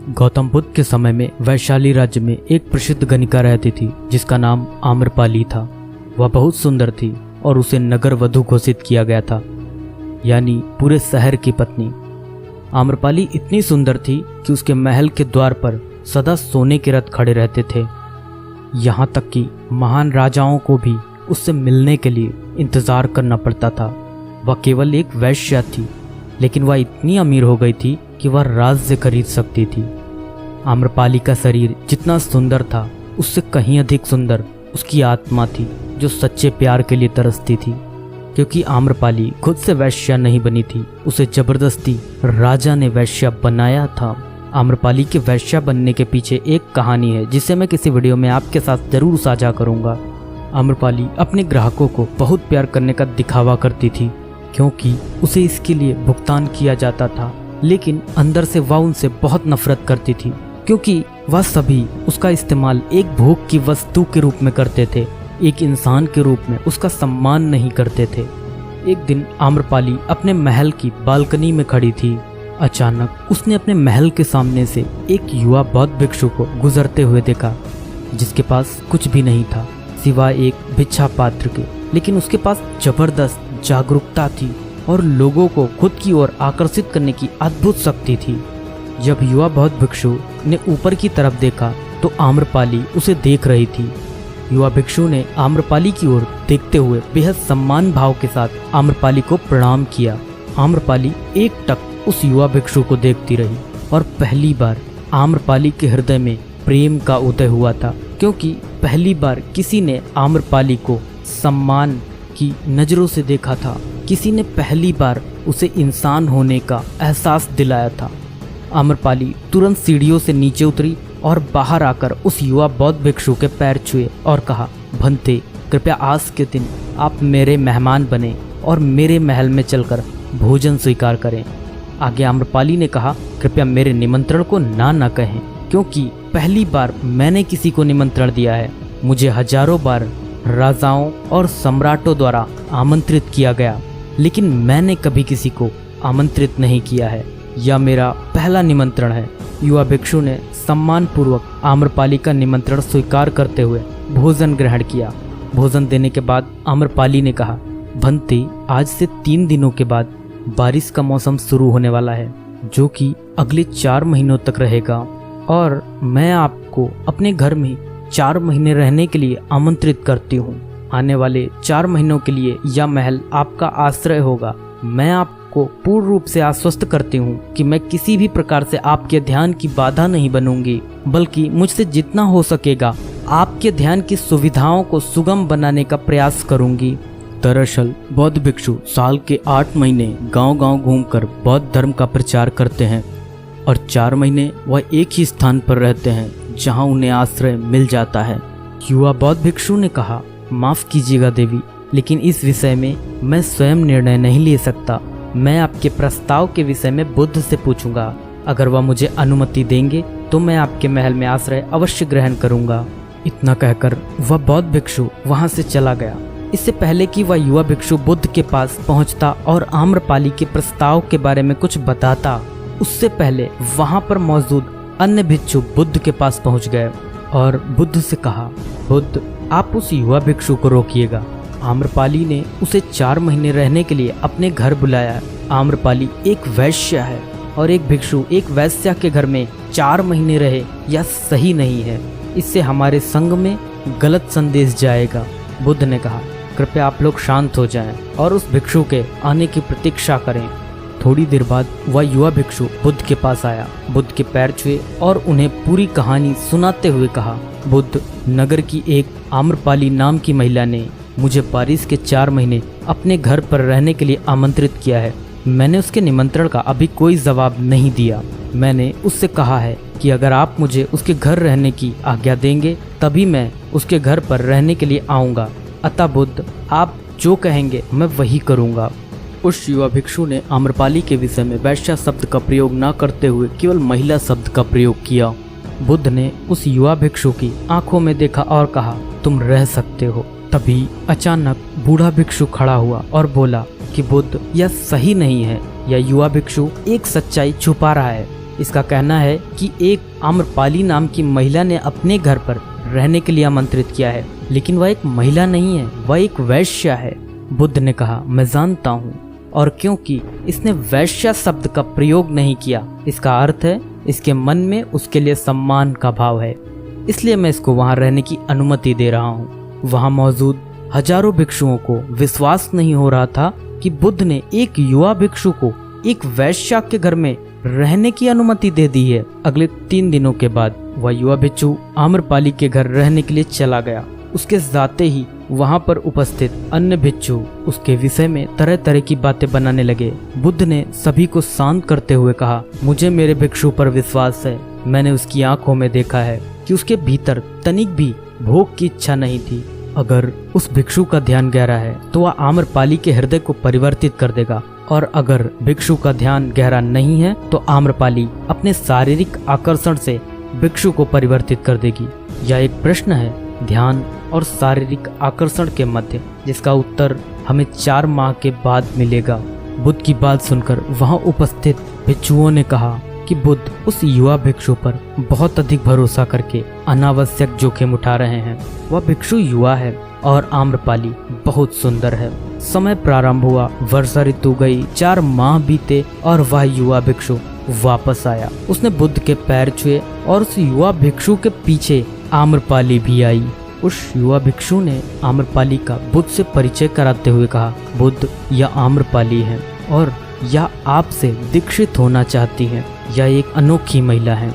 गौतम बुद्ध के समय में वैशाली राज्य में एक प्रसिद्ध गणिका रहती थी जिसका नाम आम्रपाली था। वह बहुत सुंदर थी और उसे नगर वधू घोषित किया गया था, यानी पूरे शहर की पत्नी। आम्रपाली इतनी सुंदर थी कि उसके महल के द्वार पर सदा सोने के रथ खड़े रहते थे। यहाँ तक कि महान राजाओं को भी उससे मिलने के लिए इंतजार करना पड़ता था। वह केवल एक वैश्या थी, लेकिन वह इतनी अमीर हो गई थी कि वह राज्य खरीद सकती थी। आम्रपाली का शरीर जितना सुंदर था, उससे कहीं अधिक सुंदर उसकी आत्मा थी, जो सच्चे प्यार के लिए तरसती थी। क्योंकि आम्रपाली खुद से वैश्या नहीं बनी थी, उसे जबरदस्ती राजा ने वैश्या बनाया था। आम्रपाली के वैश्या बनने के पीछे एक कहानी है, जिसे मैं किसी वीडियो में आपके साथ जरूर साझा करूंगा। आम्रपाली अपने ग्राहकों को बहुत प्यार करने का दिखावा करती थी, क्योंकि उसे इसके लिए भुगतान किया जाता था, लेकिन अंदर से वह उनसे बहुत नफरत करती थी, क्योंकि वह सभी उसका इस्तेमाल एक भोग की वस्तु के रूप में करते थे, एक इंसान के रूप में उसका सम्मान नहीं करते थे। एक दिन आम्रपाली अपने महल की बालकनी में खड़ी थी। अचानक उसने अपने महल के सामने से एक युवा बौद्ध भिक्षु को गुजरते हुए देखा, जिसके पास कुछ भी नहीं था सिवाय एक भिक्षा पात्र के, लेकिन उसके पास जबरदस्त जागरूकता थी और लोगों को खुद की ओर आकर्षित करने की अद्भुत शक्ति थी। जब युवा बौद्ध भिक्षु ने ऊपर की तरफ देखा तो आम्रपाली उसे देख रही थी। युवा भिक्षु ने आम्रपाली की ओर देखते हुए बेहद सम्मान भाव के साथ आम्रपाली को प्रणाम किया। आम्रपाली एकटक उस युवा भिक्षु को देखती रही और पहली बार आम्रपाली के हृदय में प्रेम का उदय हुआ था, क्योंकि पहली बार किसी ने आम्रपाली को सम्मान की नज़रों से देखा था। किसी ने पहली बार उसे इंसान होने का एहसास दिलाया था। आम्रपाली तुरंत सीढ़ियों से नीचे उतरी और बाहर आकर उस युवा बौद्ध भिक्षु के पैर छुए और कहा, भंते, कृपया आज के दिन आप मेरे मेहमान बने और मेरे महल में चलकर भोजन स्वीकार करें। आगे आम्रपाली ने कहा, कृपया मेरे निमंत्रण को ना कहें, क्योंकि पहली बार मैंने किसी को निमंत्रण दिया है। मुझे हजारों बार राजाओं और सम्राटों द्वारा आमंत्रित किया गया, लेकिन मैंने कभी किसी को आमंत्रित नहीं किया है। यह मेरा पहला निमंत्रण है। युवा भिक्षु ने सम्मानपूर्वक आम्रपाली का निमंत्रण स्वीकार करते हुए भोजन ग्रहण किया। भोजन देने के बाद आम्रपाली ने कहा, भंते, आज से 3 दिनों के बाद बारिश का मौसम शुरू होने वाला है, जो कि अगले 4 महीनों तक रहेगा, और मैं आपको अपने घर में 4 महीने रहने के लिए आमंत्रित करती हूँ। आने वाले 4 महीनों के लिए यह महल आपका आश्रय होगा। मैं आपको पूर्ण रूप से आश्वस्त करती हूँ कि मैं किसी भी प्रकार से आपके ध्यान की बाधा नहीं बनूंगी, बल्कि मुझसे जितना हो सकेगा आपके ध्यान की सुविधाओं को सुगम बनाने का प्रयास करूंगी। दरअसल बौद्ध भिक्षु साल के 8 महीने गांव-गांव घूमकर बौद्ध धर्म का प्रचार करते हैं और 4 महीने वह एक ही स्थान पर रहते हैं जहां उन्हें आश्रय मिल जाता है। युवा बौद्ध भिक्षु ने कहा, माफ कीजिएगा देवी, लेकिन इस विषय में मैं स्वयं निर्णय नहीं ले सकता। मैं आपके प्रस्ताव के विषय में बुद्ध से पूछूंगा। अगर वह मुझे अनुमति देंगे तो मैं आपके महल में आश्रय अवश्य ग्रहण करूंगा। इतना कहकर वह बौद्ध भिक्षु वहां से चला गया। इससे पहले कि वह युवा भिक्षु बुद्ध के पास पहुंचता और आम्रपाली के प्रस्ताव के बारे में कुछ बताता, उससे पहले वहां पर मौजूद अन्य भिक्षु बुद्ध के पास पहुंच गए और बुद्ध से कहा, बुद्ध, आप उस युवा भिक्षु को रोकिएगा। आम्रपाली ने उसे 4 महीने रहने के लिए अपने घर बुलाया। आम्रपाली एक वैश्या है और एक भिक्षु एक वैश्या के घर में 4 महीने रहे, यह सही नहीं है। इससे हमारे संघ में गलत संदेश जाएगा। बुद्ध ने कहा, कृपया आप लोग शांत हो जाएं और उस भिक्षु के आने की प्रतीक्षा करें। थोड़ी देर बाद वह युवा भिक्षु बुद्ध के पास आया, बुद्ध के पैर छुए और उन्हें पूरी कहानी सुनाते हुए कहा, बुद्ध, नगर की एक आम्रपाली नाम की महिला ने मुझे बारिश के 4 महीने अपने घर पर रहने के लिए आमंत्रित किया है। मैंने उसके निमंत्रण का अभी कोई जवाब नहीं दिया। मैंने उससे कहा है कि अगर आप मुझे उसके घर रहने की आज्ञा देंगे तभी मैं उसके घर पर रहने के लिए आऊँगा। अतः बुद्ध, आप जो कहेंगे मैं वही करूँगा। उस युवा भिक्षु ने आम्रपाली के विषय में वैश्या शब्द का प्रयोग न करते हुए केवल महिला शब्द का प्रयोग किया। बुद्ध ने उस युवा भिक्षु की आंखों में देखा और कहा, तुम रह सकते हो। तभी अचानक बूढ़ा भिक्षु खड़ा हुआ और बोला कि बुद्ध, यह सही नहीं है। यह युवा भिक्षु एक सच्चाई छुपा रहा है। इसका कहना है कि एक आम्रपाली नाम की महिला ने अपने घर पर रहने के लिए आमंत्रित किया है, लेकिन वह एक महिला नहीं है, वह एक वैश्या है। बुद्ध ने कहा, मैं जानता हूँ, और क्योंकि इसने वैश्या शब्द का प्रयोग नहीं किया, इसका अर्थ है इसके मन में उसके लिए सम्मान का भाव है, इसलिए मैं इसको वहाँ रहने की अनुमति दे रहा हूँ। वहाँ मौजूद हजारों भिक्षुओं को विश्वास नहीं हो रहा था कि बुद्ध ने एक युवा भिक्षु को एक वैश्या के घर में रहने की अनुमति दे दी है। अगले 3 दिनों के बाद वह युवा भिक्षु आम्रपाली के घर रहने के लिए चला गया। उसके जाते ही वहां पर उपस्थित अन्य भिक्षु उसके विषय में तरह तरह की बातें बनाने लगे। बुद्ध ने सभी को शांत करते हुए कहा, मुझे मेरे भिक्षु पर विश्वास है। मैंने उसकी आंखों में देखा है कि उसके भीतर तनिक भी भोग की इच्छा नहीं थी। अगर उस भिक्षु का ध्यान गहरा है तो वह आम्रपाली के हृदय को परिवर्तित कर देगा, और अगर भिक्षु का ध्यान गहरा नहीं है तो आम्रपाली अपने शारीरिक आकर्षण से भिक्षु को परिवर्तित कर देगी। यह एक प्रश्न है ध्यान और शारीरिक आकर्षण के मध्य, जिसका उत्तर हमें 4 माह के बाद मिलेगा। बुद्ध की बात सुनकर वहां उपस्थित भिक्षुओं ने कहा कि बुद्ध उस युवा भिक्षु पर बहुत अधिक भरोसा करके अनावश्यक जोखिम उठा रहे हैं। वह भिक्षु युवा है और आम्रपाली बहुत सुंदर है। समय प्रारंभ हुआ, वर्षा ऋतु गई, 4 माह बीते और वह युवा भिक्षु वापस आया। उसने बुद्ध के पैर छुए और उस युवा भिक्षु के पीछे आम्रपाली भी आई। उस युवा भिक्षु ने आम्रपाली का बुद्ध से परिचय कराते हुए कहा, बुद्ध, यह आम्रपाली है और यह आपसे दीक्षित होना चाहती है। यह एक अनोखी महिला है।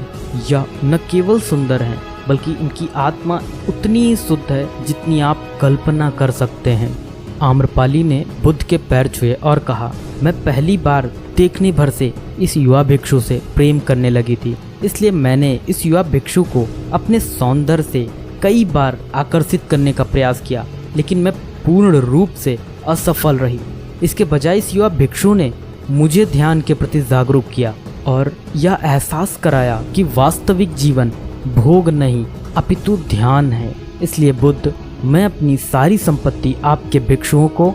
यह न केवल सुंदर है बल्कि इनकी आत्मा उतनी ही शुद्ध है जितनी आप कल्पना कर सकते हैं। आम्रपाली ने बुद्ध के पैर छुए और कहा, मैं पहली बार देखने भर से इस युवा भिक्षु से प्रेम करने लगी थी, इसलिए मैंने इस युवा भिक्षु को अपने सौंदर्य से कई बार आकर्षित करने का प्रयास किया, लेकिन मैं पूर्ण रूप से असफल रही। इसके बजाय इस युवा भिक्षु ने मुझे ध्यान के प्रति जागरूक किया और यह एहसास कराया कि वास्तविक जीवन भोग नहीं अपितु ध्यान है। इसलिए बुद्ध, मैं अपनी सारी संपत्ति आपके भिक्षुओं को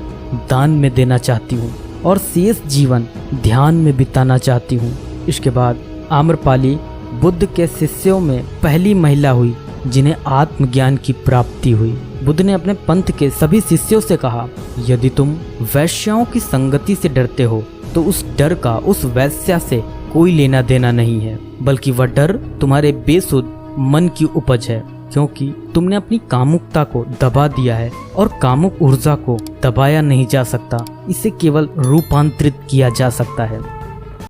दान में देना चाहती हूँ और शेष जीवन ध्यान में बिताना चाहती हूँ। इसके बाद आम्रपाली बुद्ध के शिष्यों में पहली महिला हुई जिन्हें आत्मज्ञान की प्राप्ति हुई। बुद्ध ने अपने पंथ के सभी शिष्यों से कहा, यदि तुम वैश्याओं की संगति से डरते हो तो उस डर का उस वैश्या से कोई लेना देना नहीं है, बल्कि वह डर तुम्हारे बेसुध मन की उपज है, क्योंकि तुमने अपनी कामुकता को दबा दिया है और कामुक ऊर्जा को दबाया नहीं जा सकता, इसे केवल रूपांतरित किया जा सकता है।